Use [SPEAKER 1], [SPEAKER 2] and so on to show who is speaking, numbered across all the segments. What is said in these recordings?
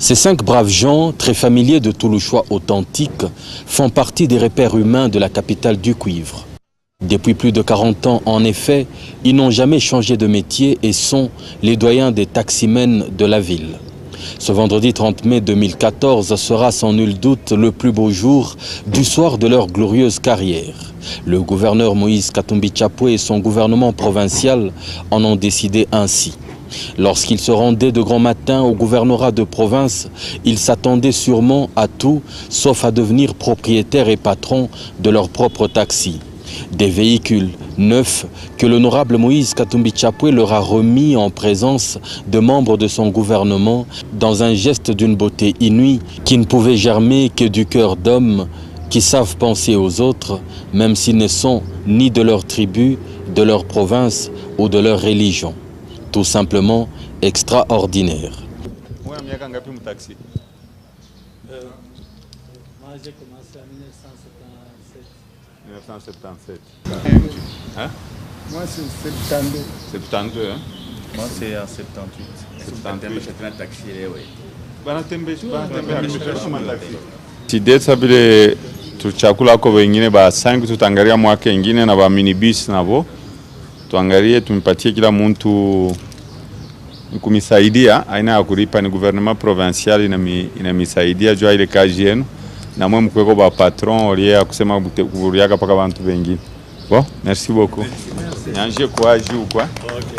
[SPEAKER 1] Ces 5 braves gens, très familiers de Toulouchois authentiques, font partie des repères humains de la capitale du cuivre. Depuis plus de 40 ans, en effet, ils n'ont jamais changé de métier et sont les doyens des taximens de la ville. Ce vendredi 30 mai 2014 sera sans nul doute le plus beau jour du soir de leur glorieuse carrière. Le gouverneur Moïse Katumbi Tchapoué et son gouvernement provincial en ont décidé ainsi. Lorsqu'ils se rendaient de grand matin au gouvernorat de province, ils s'attendaient sûrement à tout, sauf à devenir propriétaires et patrons de leur propre taxi. Des véhicules neufs que l'honorable Moïse Katumbi Tchapoué leur a remis en présence de membres de son gouvernement dans un geste d'une beauté inouïe qui ne pouvait germer que du cœur d'hommes qui savent penser aux autres, même s'ils ne sont ni de leur tribu, de leur province ou de leur religion. Tout simplement extraordinaire.
[SPEAKER 2] Moi, j'ai commencé en 1977. 1977. Hein? Moi, c'est 72. 72, hein?
[SPEAKER 3] Moi, c'est en 78. 78. J'étais un taxi, oui.
[SPEAKER 2] Tideta bile tuchakula kwa wengine ba 5 tutangalia mwaka ingine na ba minibus nabo. Tuangalie tumpatie kila mtu kumisaidia aina ya kulipa ni gouvernement provincial inamisaidia jua ile kazi yenu na mwe mkweko ba patron olia kusema kuuriaga paka bantu wengine. Bon, merci beaucoup. Nyanje kwa juu kwa. Okay.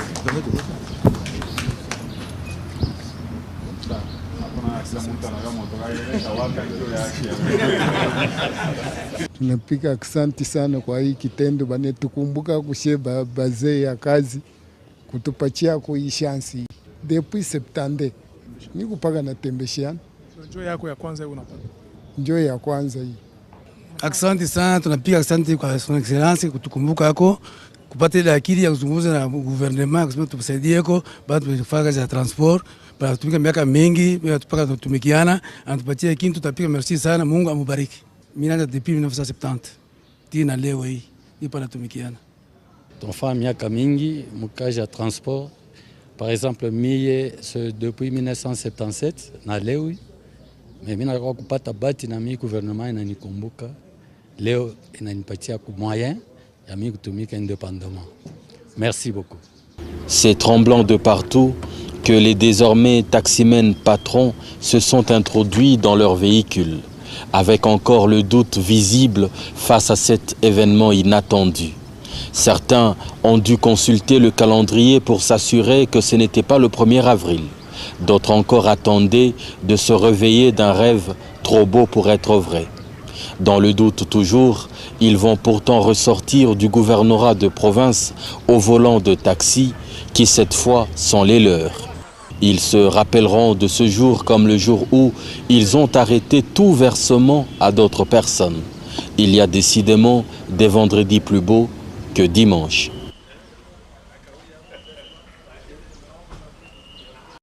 [SPEAKER 4] Tunapiga asante sana kwa hii kitendo bane tukumbuka kusheba bazee ya kazi kutupatia hii chance depuis 70 ni kupaka na tembeshiana.
[SPEAKER 5] Njoo yako ya kwanza unapata.
[SPEAKER 4] Njoo ya kwanza hii.
[SPEAKER 6] Asante sana, tunapiga asante kwa Son Excellence kutukumbuka hako kupata ile akili ya kuzungumza na gouvernement kusema tusaidie hako baada tufanya kazi ya transport para tumika miaka mingi tupaka tutumikiana anatupatia kintu tutapiga merci sana, Mungu amubariki. Mimi naanza depuis 1970 tina leo hii nipo natumikiana.
[SPEAKER 7] Tunafanya miaka mingi mkazi ya transport. Par exemple, mie depuis 1977 na leo hii mimi nataka kupata bati na mimi gouvernement inanikumbuka leo inanipatia ku moyen ya mimi kutumika indépendamment. Merci beaucoup.
[SPEAKER 1] C'est tremblant de partout que les désormais taximens patrons se sont introduits dans leurs véhicules, avec encore le doute visible face à cet événement inattendu. Certains ont dû consulter le calendrier pour s'assurer que ce n'était pas le 1er avril. D'autres encore attendaient de se réveiller d'un rêve trop beau pour être vrai. Dans le doute toujours, ils vont pourtant ressortir du gouvernorat de province au volant de taxi qui cette fois sont les leurs. Ils se rappelleront de ce jour comme le jour où ils ont arrêté tout versement à d'autres personnes. Il y a décidément des vendredis plus beaux que dimanche.